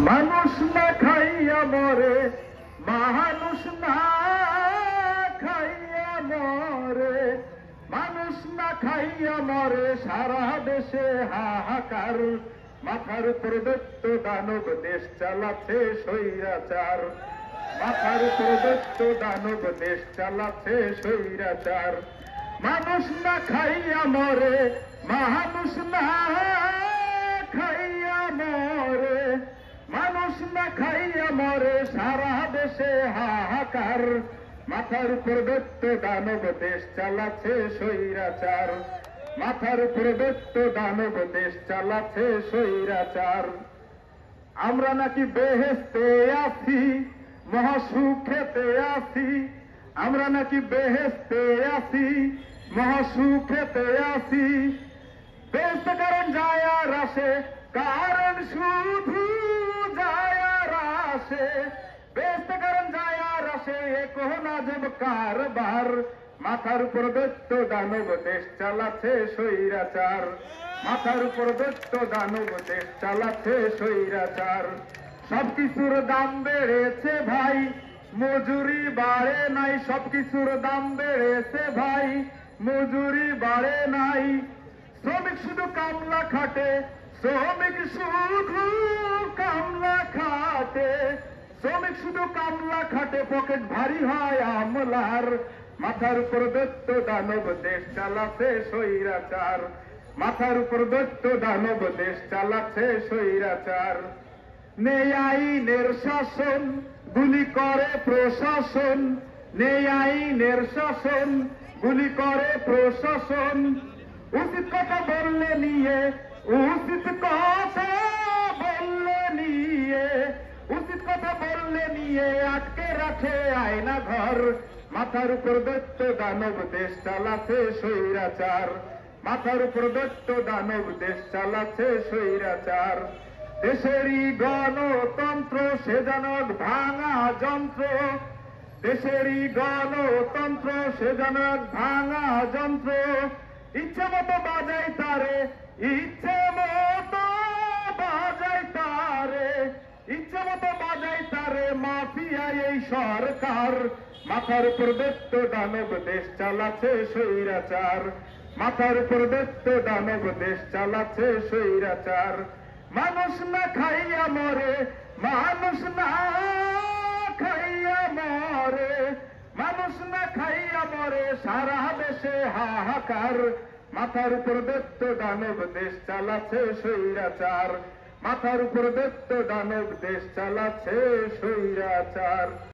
মানুষ না খাইয়া মরে, মানুষ না খাইয়া মরে, মানুষ না খাইয়া মরে, সারা দেশে হাহাকার। মাথার উপর দৈত্য দানব, দেশ চালাচ্ছে স্বৈরাচার। মাথার উপর দৈত্য দানব, দেশ চালাচ্ছে স্বৈরাচার। মানুষ না খাইয়া মরে, মানুষ না খাইয়া মরে, মানুষ না খাইয়া মরে, সারা দেশে হাহাকার। মাথার উপর দৈত্য দানব, দেশ চালাচ্ছে স্বৈরাচার। মাথার উপর দৈত্য দানব, দেশ চালাচ্ছে স্বৈরাচার। আমরা নাকি বেহেশতে আছি, মহাসুখেতে আছি। আমরা নাকি বেহেশতে আছি, মহাসুখেতে আছি। বেহেশতে কারণ যায় আর আসে, কারণ শুধু যায় আর আসে। বেহেশতে কারণ যায় আর আসে, এ কোন আজব কারবার। মাথার উপর দৈত্য দানব, দেশ চালাচ্ছে স্বৈরাচার। মাথার উপর দৈত্য দানব, দেশ চালাচ্ছে স্বৈরাচার। সবকিছুর দাম বেড়েছে ভাই, মজুরি বাড়ে নাই। সবকিছুর দাম বেড়েছে ভাই, মজুরি বাড়ে নাই। শ্রমিক শুধু কামলা খাটে, শ্রমিক শুধু কামলা খাটে, শ্রমিক শুধু কামলা খাটে, পকেট ভারী হয় আমলার। মাথার উপর দৈত্য দানব, দেশ চালাচ্ছে স্বৈরাচার। মাথার উপর দৈত্য দানব, দেশ চালাচ্ছে স্বৈরাচার। নেই আইনের শাসন, গুলি করে প্রশাসন। নেই আইনের শাসন, গুলি করে প্রশাসন। উচিত কথা বললে নিয়ে, উচিত কথা বললে নিয়ে, উচিত কথা বললে নিয়ে আটকে রাখে আয়না ঘর। মাথার উপর দৈত্য দানব, দেশ চালাচ্ছে স্বৈরাচার। মাথার উপর দৈত্য দানব, দেশ চালাচ্ছে স্বৈরাচার। দেশেরই গণতন্ত্র সে যেন ভাঙা যন্ত্র। দেশেরই গণতন্ত্র সে যেন ভাঙা যন্ত্র। ইচ্ছে মতো বাজাই তারে, ইচ্ছে মতো বাজাই তারে, ইচ্ছে মতো বাজাই তারে, মাফিয়া এই সরকার। মাথার উপর দৈত্য দানব, দেশ চালাচ্ছে স্বৈরাচার। মাথার উপর দৈত্য দানব, দেশ চালাচ্ছে স্বৈরাচার। মানুষ না খাইয়া মরে, মানুষ না খাইয়া মরে, মানুষ না খাইয়া মরে, সারা দেশে হাহাকার। মাথার উপর দৈত্য দানব, দেশ চালাচ্ছে স্বৈরাচার। মাথার উপর দৈত্য দানব, দেশ চালাচ্ছে স্বৈরাচার।